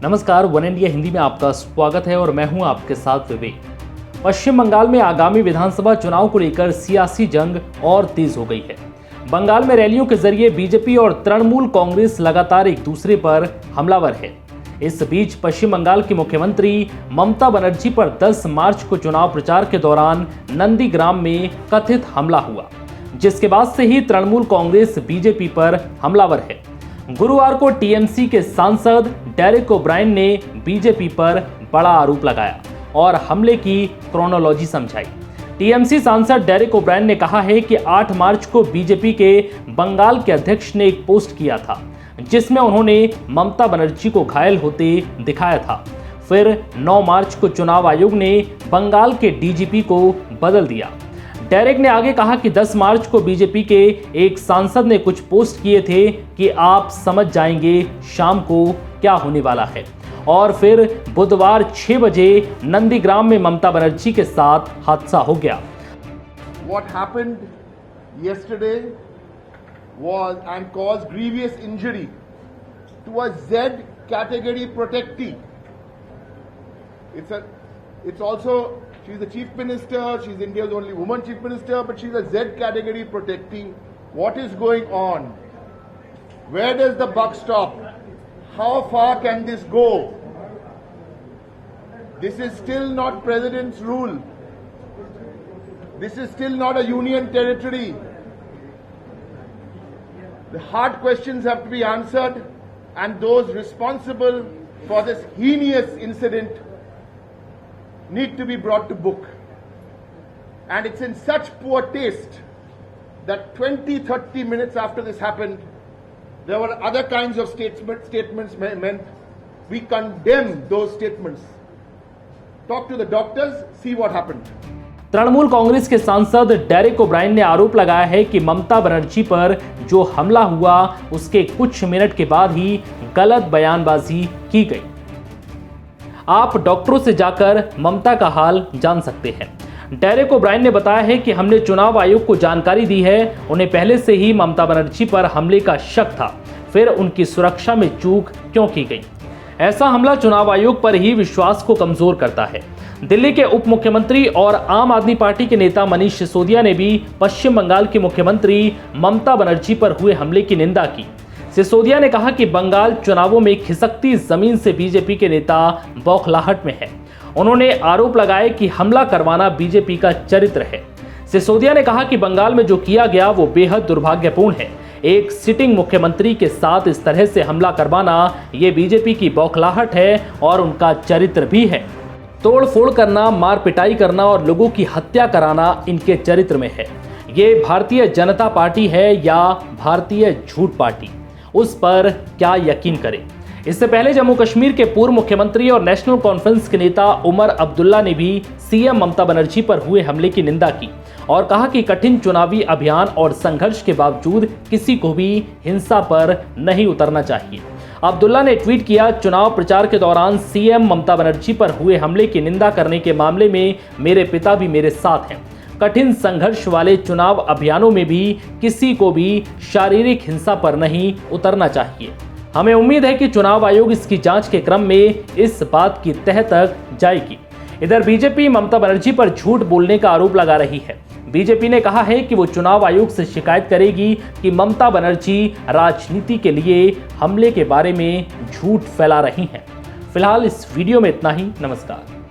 नमस्कार, one India Hindi में आपका स्वागत है और मैं हूं आपके साथ विवेक। पश्चिम बंगाल में आगामी विधानसभा चुनाव को लेकर सियासी जंग और तेज हो गई है। बंगाल में रैलियों के जरिए बीजेपी और तृणमूल कांग्रेस लगातार एक दूसरे पर हमलावर है। इस बीच पश्चिम बंगाल की मुख्यमंत्री ममता बनर्जी पर 10 मार्च को चुनाव प्रचार के दौरान नंदीग्राम में कथित हमला हुआ, जिसके बाद से ही तृणमूल कांग्रेस बीजेपी पर हमलावर है। गुरुवार को टीएमसी के सांसद डेरेक ओब्रायन ने बीजेपी पर बड़ा आरोप लगाया और हमले की क्रोनोलॉजी समझाई। टीएमसी सांसद डेरेक ओब्रायन ने कहा है कि 8 मार्च को बीजेपी के बंगाल के अध्यक्ष ने एक पोस्ट किया था, जिसमें उन्होंने ममता बनर्जी को घायल होते दिखाया था। फिर 9 मार्च को चुनाव आयोग ने बंगाल के डीजीपी को बदल दिया। डेरेक ने आगे कहा कि 10 मार्च को बीजेपी के एक सांसद ने कुछ पोस्ट किए थे कि आप समझ जाएंगे शाम को क्या होने वाला है, और फिर बुधवार 6 बजे नंदीग्राम में ममता बनर्जी के साथ हादसा हो गया। What happened yesterday was and caused grievous injury to a Z category protectee. It's also, she's the chief minister, she's India's only woman chief minister, but she's a Z category protectee. What is going on? Where does the buck stop? How far can this go? This is still not president's rule. This is still not a union territory. The hard questions have to be answered, and those responsible for this heinous incident need to be brought to book. And it's in such poor taste that 20-30 minutes after this happened, there were other kinds of statements meant. We condemn those statements. Talk to the doctors, see what happened. Trinamool Congress के सांसद Derek O'Brien ने आरोप लगाया है कि ममता बनर्जी पर जो हमला हुआ उसके कुछ मिनट के बाद ही गलत बयानबाजी की गई। आप डॉक्टरों से जाकर ममता का हाल जान सकते हैं। डेरेक ओब्रायन ने बताया है कि हमने चुनाव आयोग को जानकारी दी है। उन्हें पहले से ही ममता बनर्जी पर हमले का शक था, फिर उनकी सुरक्षा में चूक क्यों की गई। ऐसा हमला चुनाव आयोग पर ही विश्वास को कमजोर करता है। दिल्ली के उप मुख्यमंत्री और आम आदमी पार्टी के नेता मनीष सिसोदिया ने भी पश्चिम बंगाल की मुख्यमंत्री ममता बनर्जी पर हुए हमले की निंदा की। सिसोदिया ने कहा कि बंगाल चुनावों में खिसकती जमीन से बीजेपी के नेता बौखलाहट में है। उन्होंने आरोप लगाए कि हमला करवाना बीजेपी का चरित्र है। सिसोदिया ने कहा कि बंगाल में जो किया गया वो बेहद दुर्भाग्यपूर्ण है। एक सिटिंग मुख्यमंत्री के साथ इस तरह से हमला करवाना ये बीजेपी की बौखलाहट है और उनका चरित्र भी है। तोड़ फोड़ करना, मार पिटाई करना और लोगों की हत्या कराना इनके चरित्र में है। ये भारतीय जनता पार्टी है या भारतीय झूठ पार्टी, उस पर क्या यकीन करें। इससे पहले जम्मू कश्मीर के पूर्व मुख्यमंत्री और नेशनल कॉन्फ्रेंस के नेता उमर अब्दुल्ला ने भी सीएम ममता बनर्जी पर हुए हमले की निंदा की और कहा कि कठिन चुनावी अभियान और संघर्ष के बावजूद किसी को भी हिंसा पर नहीं उतरना चाहिए। अब्दुल्ला ने ट्वीट किया, चुनाव प्रचार के दौरान सीएम ममता बनर्जी पर हुए हमले की निंदा करने के मामले में मेरे पिता भी मेरे साथ हैं। कठिन संघर्ष वाले चुनाव अभियानों में भी किसी को भी शारीरिक हिंसा पर नहीं उतरना चाहिए। हमें उम्मीद है कि चुनाव आयोग इसकी जांच के क्रम में इस बात की तह तक जाएगी। इधर बीजेपी ममता बनर्जी पर झूठ बोलने का आरोप लगा रही है। बीजेपी ने कहा है कि वो चुनाव आयोग से शिकायत करेगी कि ममता बनर्जी राजनीति के लिए हमले के बारे में झूठ फैला रही हैं। फिलहाल इस वीडियो में इतना ही। नमस्कार।